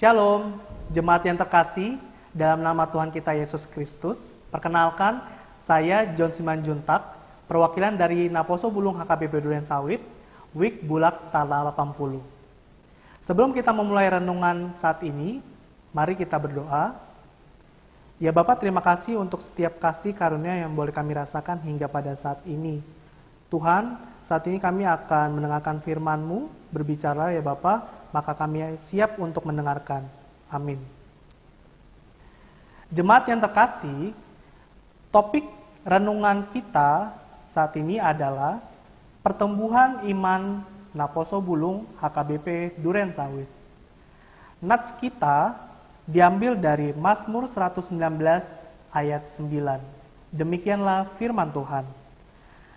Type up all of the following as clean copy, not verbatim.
Shalom, jemaat yang terkasih, dalam nama Tuhan kita Yesus Kristus. Perkenalkan, saya John Simanjuntak, perwakilan dari Naposo Bulung HKBP Durensawit, WIK Bulak Tala 80. Sebelum kita memulai renungan saat ini, mari kita berdoa. Ya Bapak, terima kasih untuk setiap kasih karunia yang boleh kami rasakan hingga pada saat ini. Tuhan, saat ini kami akan mendengarkan firman-Mu, berbicara ya Bapak, maka kami siap untuk mendengarkan. Amin. Jemaat yang terkasih, topik renungan kita saat ini adalah pertumbuhan iman Naposo Bulung HKBP Durensawit. Nats kita diambil dari Mazmur 119 ayat 9. Demikianlah firman Tuhan.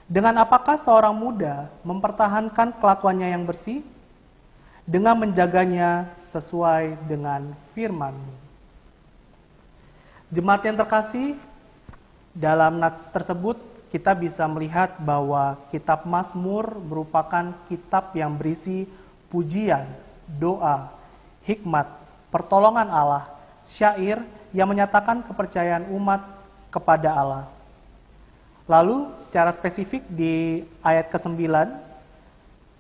Dengan apakah seorang muda mempertahankan kelakuannya yang bersih? Dengan menjaganya sesuai dengan firman-Mu. Jemaat yang terkasih, dalam nats tersebut kita bisa melihat bahwa kitab Mazmur merupakan kitab yang berisi pujian, doa, hikmat, pertolongan Allah, syair yang menyatakan kepercayaan umat kepada Allah. Lalu secara spesifik di ayat ke-9,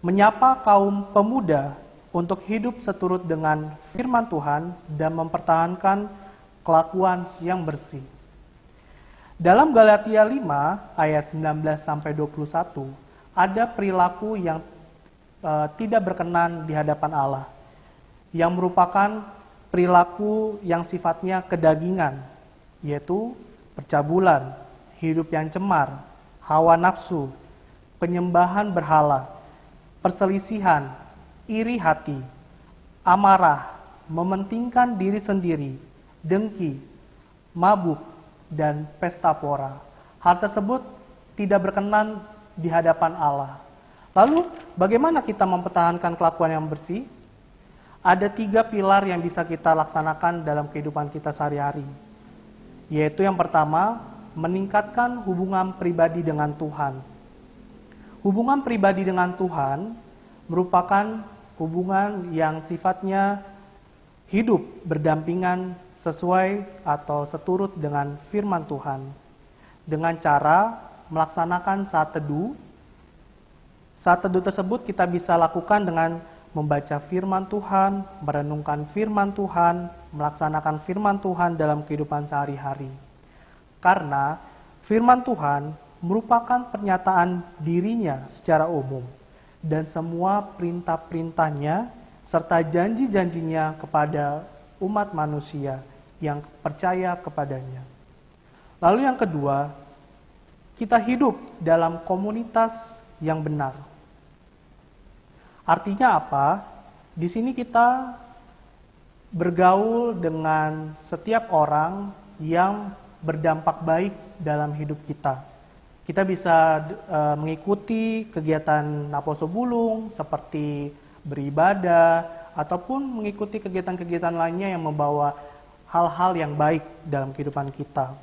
menyapa kaum pemuda untuk hidup seturut dengan firman Tuhan dan mempertahankan kelakuan yang bersih. Dalam Galatia 5 ayat 19-21 ada perilaku yang tidak berkenan di hadapan Allah, yang merupakan perilaku yang sifatnya kedagingan, yaitu percabulan, hidup yang cemar, hawa nafsu, penyembahan berhala, perselisihan, iri hati, amarah, mementingkan diri sendiri, dengki, mabuk, dan pesta pora. Hal tersebut tidak berkenan di hadapan Allah. Lalu, bagaimana kita mempertahankan kelakuan yang bersih? Ada 3 pilar yang bisa kita laksanakan dalam kehidupan kita sehari-hari. Yaitu yang pertama, meningkatkan hubungan pribadi dengan Tuhan. Hubungan pribadi dengan Tuhan merupakan hubungan yang sifatnya hidup berdampingan sesuai atau seturut dengan firman Tuhan. Dengan cara melaksanakan saat teduh. Saat teduh tersebut kita bisa lakukan dengan membaca firman Tuhan, merenungkan firman Tuhan, melaksanakan firman Tuhan dalam kehidupan sehari-hari. Karena firman Tuhan merupakan pernyataan dirinya secara umum. Dan semua perintah-perintahnya serta janji-janjinya kepada umat manusia yang percaya kepadanya. Lalu yang kedua, kita hidup dalam komunitas yang benar. Artinya apa? Di sini kita bergaul dengan setiap orang yang berdampak baik dalam hidup kita. Kita bisa mengikuti kegiatan Naposo Bulung seperti beribadah ataupun mengikuti kegiatan-kegiatan lainnya yang membawa hal-hal yang baik dalam kehidupan kita.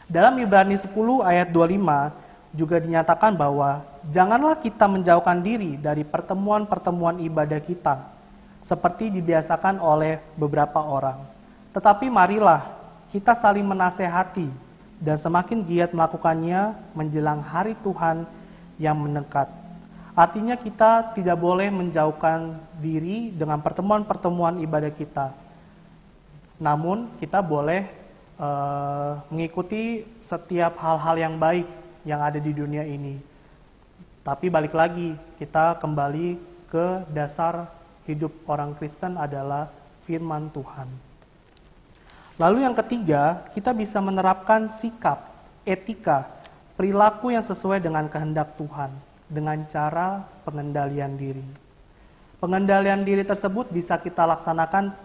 Dalam Ibrani 10 ayat 25 juga dinyatakan bahwa janganlah kita menjauhkan diri dari pertemuan-pertemuan ibadah kita seperti dibiasakan oleh beberapa orang. Tetapi marilah kita saling menasehati dan semakin giat melakukannya menjelang hari Tuhan yang mendekat. Artinya kita tidak boleh menjauhkan diri dengan pertemuan-pertemuan ibadah kita. Namun kita boleh mengikuti setiap hal-hal yang baik yang ada di dunia ini. Tapi balik lagi, kita kembali ke dasar hidup orang Kristen adalah firman Tuhan. Lalu yang ketiga, kita bisa menerapkan sikap, etika, perilaku yang sesuai dengan kehendak Tuhan dengan cara pengendalian diri. Pengendalian diri tersebut bisa kita laksanakan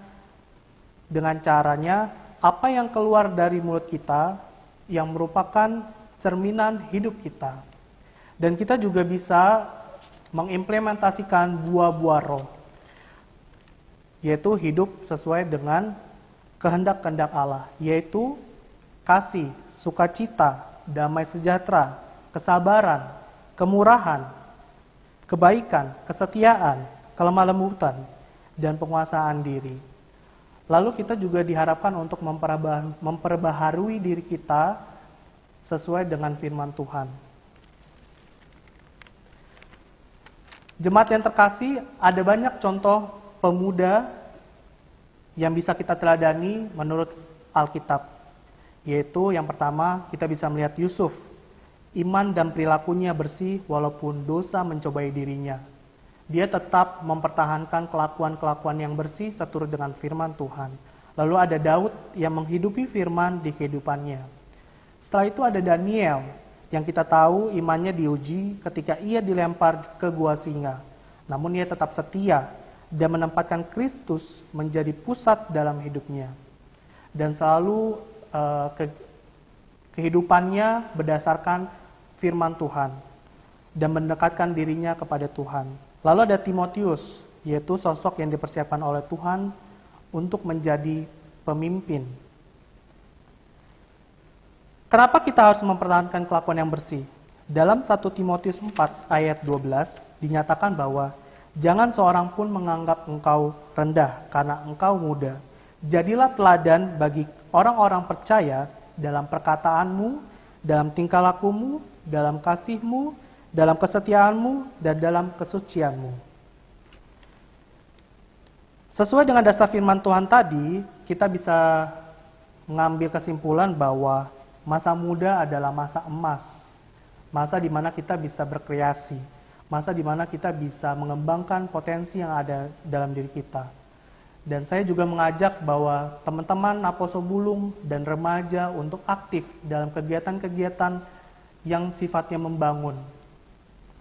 dengan caranya apa yang keluar dari mulut kita yang merupakan cerminan hidup kita. Dan kita juga bisa mengimplementasikan buah-buah roh, yaitu hidup sesuai dengan kehendak-kehendak Allah, yaitu kasih, sukacita, damai sejahtera, kesabaran, kemurahan, kebaikan, kesetiaan, kelemah lembutan, dan penguasaan diri. Lalu kita juga diharapkan untuk memperbaharui diri kita sesuai dengan firman Tuhan. Jemaat yang terkasih, ada banyak contoh pemuda yang bisa kita teladani menurut Alkitab. Yaitu yang pertama, kita bisa melihat Yusuf. Iman dan perilakunya bersih walaupun dosa mencobai dirinya. Dia tetap mempertahankan kelakuan-kelakuan yang bersih seturut dengan firman Tuhan. Lalu ada Daud yang menghidupi firman di kehidupannya. Setelah itu ada Daniel yang kita tahu imannya diuji ketika ia dilempar ke gua singa. Namun ia tetap setia dan menempatkan Kristus menjadi pusat dalam hidupnya. Dan selalu kehidupannya berdasarkan firman Tuhan dan mendekatkan dirinya kepada Tuhan. Lalu ada Timotius, yaitu sosok yang dipersiapkan oleh Tuhan untuk menjadi pemimpin. Kenapa kita harus mempertahankan kelakuan yang bersih? Dalam 1 Timotius 4 ayat 12 dinyatakan bahwa jangan seorang pun menganggap engkau rendah karena engkau muda. Jadilah teladan bagi orang-orang percaya dalam perkataanmu, dalam tingkah lakumu, dalam kasihmu, dalam kesetiaanmu, dan dalam kesucianmu. Sesuai dengan dasar firman Tuhan tadi, kita bisa mengambil kesimpulan bahwa masa muda adalah masa emas. Masa di mana kita bisa berkreasi. Masa di mana kita bisa mengembangkan potensi yang ada dalam diri kita. Dan saya juga mengajak bahwa teman-teman Apostle Bulung dan remaja untuk aktif dalam kegiatan-kegiatan yang sifatnya membangun.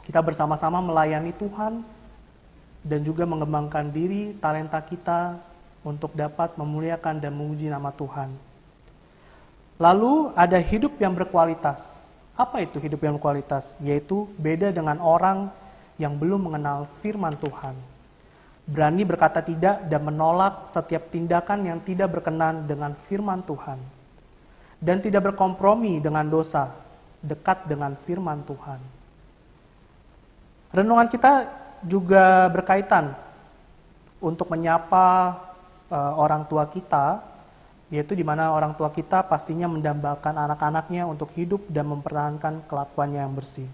Kita bersama-sama melayani Tuhan dan juga mengembangkan diri, talenta kita untuk dapat memuliakan dan memuji nama Tuhan. Lalu ada hidup yang berkualitas. Apa itu hidup yang berkualitas? Yaitu beda dengan orang yang belum mengenal firman Tuhan. Berani berkata tidak dan menolak setiap tindakan yang tidak berkenan dengan firman Tuhan. Dan tidak berkompromi dengan dosa, dekat dengan firman Tuhan. Renungan kita juga berkaitan untuk menyapa orang tua kita, yaitu di mana orang tua kita pastinya mendambakan anak-anaknya untuk hidup dan mempertahankan kelakuannya yang bersih.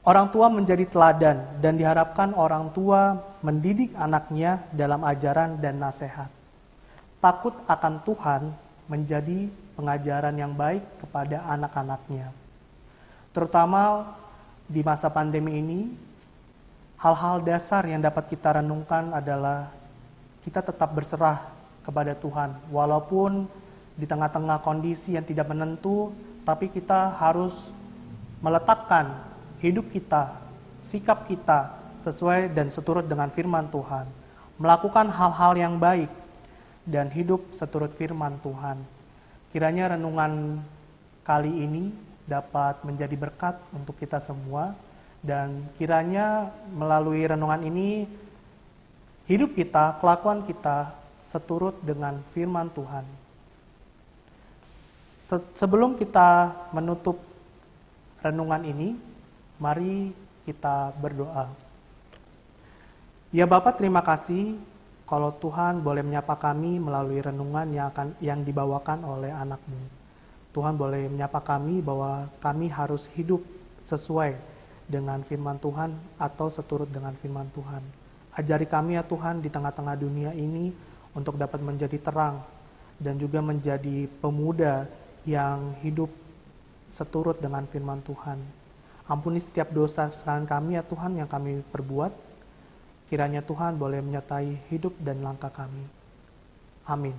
Orang tua menjadi teladan dan diharapkan orang tua mendidik anaknya dalam ajaran dan nasihat. Takut akan Tuhan menjadi pengajaran yang baik kepada anak-anaknya. Terutama di masa pandemi ini, hal-hal dasar yang dapat kita renungkan adalah kita tetap berserah kepada Tuhan. Walaupun di tengah-tengah kondisi yang tidak menentu, tapi kita harus meletakkan hidup kita, sikap kita sesuai dan seturut dengan firman Tuhan. Melakukan hal-hal yang baik dan hidup seturut firman Tuhan. Kiranya renungan kali ini dapat menjadi berkat untuk kita semua, dan kiranya melalui renungan ini hidup kita, kelakuan kita seturut dengan firman Tuhan. Sebelum kita menutup renungan ini, mari kita berdoa. Ya Bapa, terima kasih kalau Tuhan boleh menyapa kami melalui renungan yang dibawakan oleh anak-Mu. Tuhan boleh menyapa kami bahwa kami harus hidup sesuai dengan firman Tuhan atau seturut dengan firman Tuhan. Ajari kami ya Tuhan di tengah-tengah dunia ini untuk dapat menjadi terang dan juga menjadi pemuda yang hidup seturut dengan firman Tuhan. Ampuni setiap dosa kesalahan kami ya Tuhan yang kami perbuat. Kiranya Tuhan boleh menyertai hidup dan langkah kami. Amin.